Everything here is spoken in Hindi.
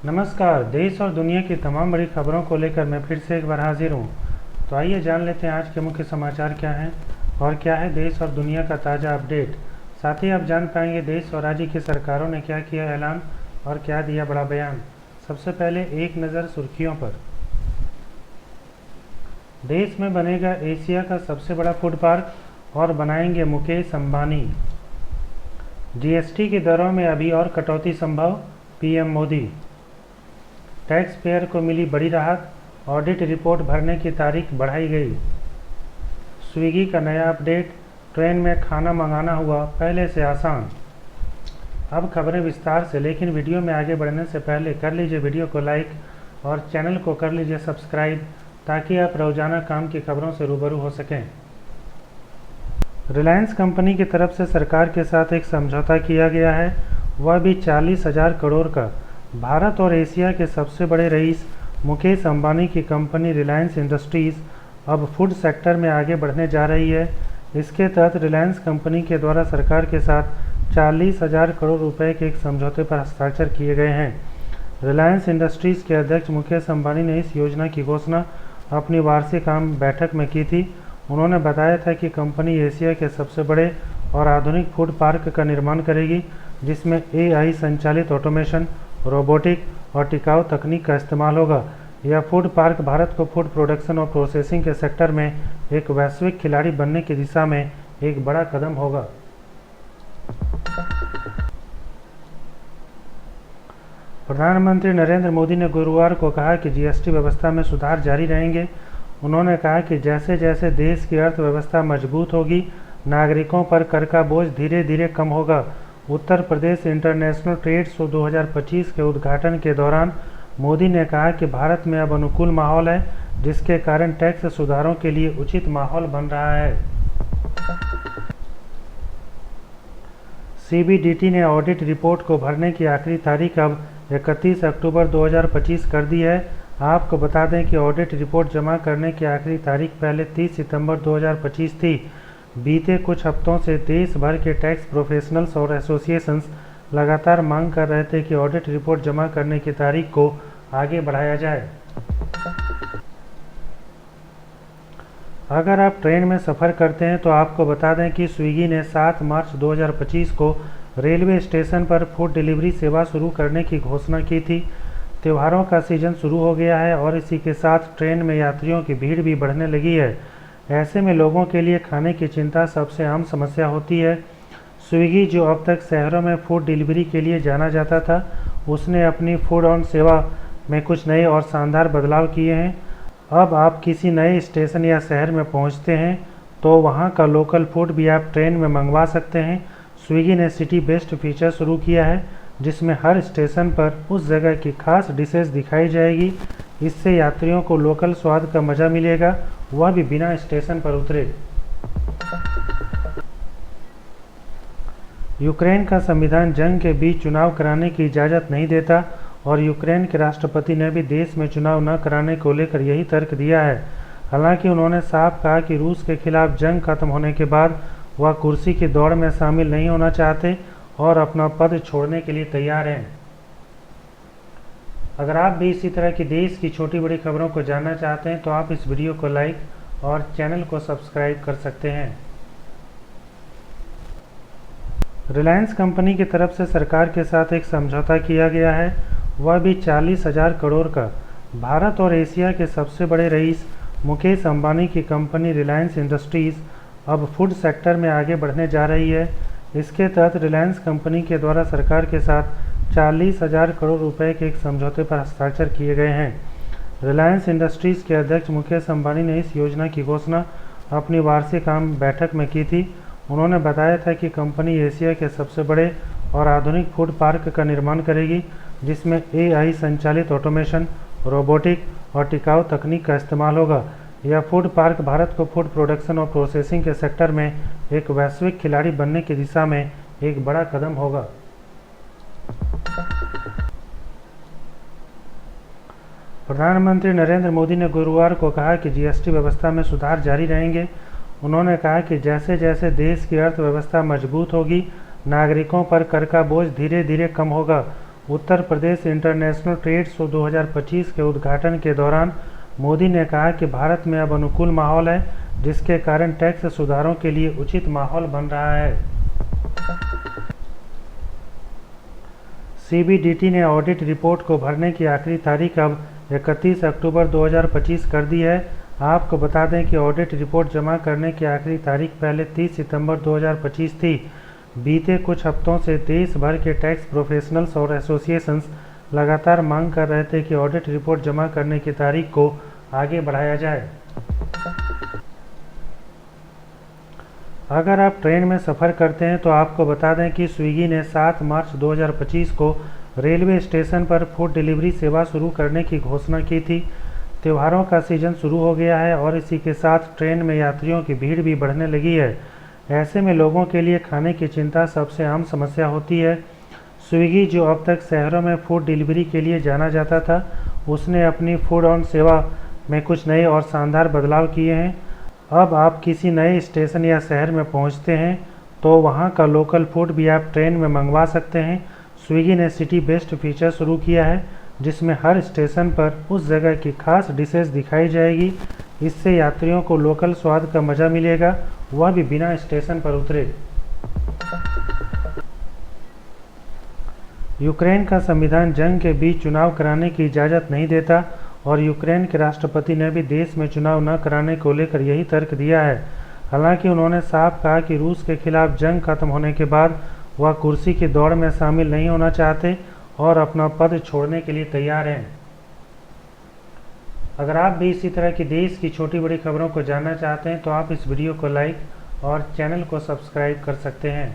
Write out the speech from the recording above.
नमस्कार। देश और दुनिया की तमाम बड़ी खबरों को लेकर मैं फिर से एक बार हाजिर हूँ। तो आइए जान लेते हैं आज के मुख्य समाचार क्या हैं और क्या है देश और दुनिया का ताज़ा अपडेट। साथ ही आप जान पाएंगे देश और राज्य की सरकारों ने क्या किया ऐलान और क्या दिया बड़ा बयान। सबसे पहले एक नज़र सुर्खियों पर। देश में बनेगा एशिया का सबसे बड़ा फूड पार्क और बनाएंगे मुकेश अंबानी। जीएसटी की दरों में अभी और कटौती संभव, पीएम मोदी। टैक्स पेयर को मिली बड़ी राहत, ऑडिट रिपोर्ट भरने की तारीख बढ़ाई गई। स्विगी का नया अपडेट, ट्रेन में खाना मंगाना हुआ पहले से आसान। अब खबरें विस्तार से, लेकिन वीडियो में आगे बढ़ने से पहले कर लीजिए वीडियो को लाइक और चैनल को कर लीजिए सब्सक्राइब ताकि आप रोजाना काम की खबरों से रूबरू हो सकें। रिलायंस कंपनी की तरफ से सरकार के साथ एक समझौता किया गया है, वह भी 40,000 करोड़ का। भारत और एशिया के सबसे बड़े रईस मुकेश अंबानी की कंपनी रिलायंस इंडस्ट्रीज़ अब फूड सेक्टर में आगे बढ़ने जा रही है। इसके तहत रिलायंस कंपनी के द्वारा सरकार के साथ 40,000 करोड़ रुपए के एक समझौते पर हस्ताक्षर किए गए हैं। रिलायंस इंडस्ट्रीज़ के अध्यक्ष मुकेश अंबानी ने इस योजना की घोषणा अपनी वार्षिक आम बैठक में की थी। उन्होंने बताया था कि कंपनी एशिया के सबसे बड़े और आधुनिक फूड पार्क का निर्माण करेगी, जिसमें एआई संचालित ऑटोमेशन, रोबोटिक और टिकाऊ तकनीक का इस्तेमाल होगा। यह फूड पार्क भारत को फूड प्रोडक्शन और प्रोसेसिंग के सेक्टर में एक वैश्विक खिलाड़ी बनने की दिशा में एक बड़ा कदम होगा। प्रधानमंत्री नरेंद्र मोदी ने गुरुवार को कहा कि जीएसटी व्यवस्था में सुधार जारी रहेंगे। उन्होंने कहा कि जैसे जैसे देश की अर्थव्यवस्था मजबूत होगी, नागरिकों पर कर का बोझ धीरे धीरे कम होगा। Uttar Pradesh international trade show 2025 के उद्घाटन के दौरान मोदी ने कहा कि भारत में अब अनुकूल माहौल है, जिसके कारण टैक्स सुधारों के लिए उचित माहौल बन रहा है। सीबीडीटी ने ऑडिट रिपोर्ट को भरने की आखिरी तारीख अब 31 अक्टूबर 2025 कर दी है। आपको बता दें कि ऑडिट रिपोर्ट जमा करने की आखिरी तारीख पहले 30 सितंबर 2025 थी। बीते कुछ हफ्तों से देश भर के टैक्स प्रोफेशनल्स और एसोसिएशंस लगातार मांग कर रहे थे कि ऑडिट रिपोर्ट जमा करने की तारीख को आगे बढ़ाया जाए। अगर आप ट्रेन में सफ़र करते हैं तो आपको बता दें कि स्विगी ने 7 मार्च 2025 को रेलवे स्टेशन पर फूड डिलीवरी सेवा शुरू करने की घोषणा की थी। त्योहारों का सीजन शुरू हो गया है और इसी के साथ ट्रेन में यात्रियों की भीड़ भी बढ़ने लगी है। ऐसे में लोगों के लिए खाने की चिंता सबसे आम समस्या होती है। स्विगी, जो अब तक शहरों में फूड डिलीवरी के लिए जाना जाता था, उसने अपनी फूड ऑन सेवा में कुछ नए और शानदार बदलाव किए हैं। अब आप किसी नए स्टेशन या शहर में पहुंचते हैं तो वहां का लोकल फूड भी आप ट्रेन में मंगवा सकते हैं। स्विगी ने सिटी बेस्ट फीचर शुरू किया है, जिसमें हर स्टेशन पर उस जगह की खास डिशेज दिखाई जाएगी। इससे यात्रियों को लोकल स्वाद का मज़ा मिलेगा, वह भी बिना स्टेशन पर उतरे। यूक्रेन का संविधान जंग के बीच चुनाव कराने की इजाज़त नहीं देता और यूक्रेन के राष्ट्रपति ने भी देश में चुनाव न कराने को लेकर यही तर्क दिया है। हालांकि उन्होंने साफ कहा कि रूस के खिलाफ जंग खत्म होने के बाद वह कुर्सी की दौड़ में शामिल नहीं होना चाहते और अपना पद छोड़ने के लिए तैयार हैं। अगर आप भी इसी तरह की देश की छोटी बड़ी खबरों को जानना चाहते हैं तो आप इस वीडियो को लाइक और चैनल को सब्सक्राइब कर सकते हैं। रिलायंस कंपनी की तरफ से सरकार के साथ एक समझौता किया गया है, वह भी 40,000 करोड़ का। भारत और एशिया के सबसे बड़े रईस मुकेश अंबानी की कंपनी रिलायंस इंडस्ट्रीज़ अब फूड सेक्टर में आगे बढ़ने जा रही है। इसके तहत रिलायंस कंपनी के द्वारा सरकार के साथ 40,000 करोड़ रुपए के एक समझौते पर हस्ताक्षर किए गए हैं। रिलायंस इंडस्ट्रीज़ के अध्यक्ष मुकेश अंबानी ने इस योजना की घोषणा अपनी वार्षिक आम बैठक में की थी। उन्होंने बताया था कि कंपनी एशिया के सबसे बड़े और आधुनिक फूड पार्क का निर्माण करेगी, जिसमें एआई संचालित ऑटोमेशन, रोबोटिक और टिकाऊ तकनीक का इस्तेमाल होगा। यह फूड पार्क भारत को फूड प्रोडक्शन और प्रोसेसिंग के सेक्टर में एक वैश्विक खिलाड़ी बनने की दिशा में एक बड़ा कदम होगा। प्रधानमंत्री नरेंद्र मोदी ने गुरुवार को कहा कि जीएसटी व्यवस्था में सुधार जारी रहेंगे। उन्होंने कहा कि जैसे जैसे देश की अर्थव्यवस्था मजबूत होगी, नागरिकों पर कर का बोझ धीरे धीरे कम होगा। Uttar Pradesh international trade show 2025 के उद्घाटन के दौरान मोदी ने कहा कि भारत में अब अनुकूल माहौल है, जिसके कारण टैक्स सुधारों के लिए उचित माहौल बन रहा है। सीबीडीटी ने ऑडिट रिपोर्ट को भरने की आखिरी तारीख अब 31 अक्टूबर 2025 कर दी है। आपको बता दें कि ऑडिट रिपोर्ट जमा करने की आखिरी तारीख पहले 30 सितंबर 2025 थी। बीते कुछ हफ्तों से देश भर के टैक्स प्रोफेशनल्स और एसोसिएशंस लगातार मांग कर रहे थे कि ऑडिट रिपोर्ट जमा करने की तारीख को आगे बढ़ाया जाए। अगर आप ट्रेन में सफ़र करते हैं तो आपको बता दें कि स्विगी ने 7 मार्च 2025 को रेलवे स्टेशन पर फूड डिलीवरी सेवा शुरू करने की घोषणा की थी। त्योहारों का सीज़न शुरू हो गया है और इसी के साथ ट्रेन में यात्रियों की भीड़ भी बढ़ने लगी है। ऐसे में लोगों के लिए खाने की चिंता सबसे आम समस्या होती है। स्विगी, जो अब तक शहरों में फूड डिलीवरी के लिए जाना जाता था, उसने अपनी फूड ऑन सेवा में कुछ नए और शानदार बदलाव किए हैं। अब आप किसी नए स्टेशन या शहर में पहुंचते हैं तो वहां का लोकल फूड भी आप ट्रेन में मंगवा सकते हैं। स्विगी ने सिटी बेस्ट फीचर शुरू किया है, जिसमें हर स्टेशन पर उस जगह की खास डिशेस दिखाई जाएगी। इससे यात्रियों को लोकल स्वाद का मज़ा मिलेगा, वह भी बिना स्टेशन पर उतरे। यूक्रेन का संविधान जंग के बीच चुनाव कराने की इजाज़त नहीं देता और यूक्रेन के राष्ट्रपति ने भी देश में चुनाव न कराने को लेकर यही तर्क दिया है। हालांकि उन्होंने साफ कहा कि रूस के खिलाफ जंग खत्म होने के बाद वह कुर्सी की दौड़ में शामिल नहीं होना चाहते और अपना पद छोड़ने के लिए तैयार हैं। अगर आप भी इसी तरह की देश की छोटी बड़ी खबरों को जानना चाहते हैं तो आप इस वीडियो को लाइक और चैनल को सब्सक्राइब कर सकते हैं।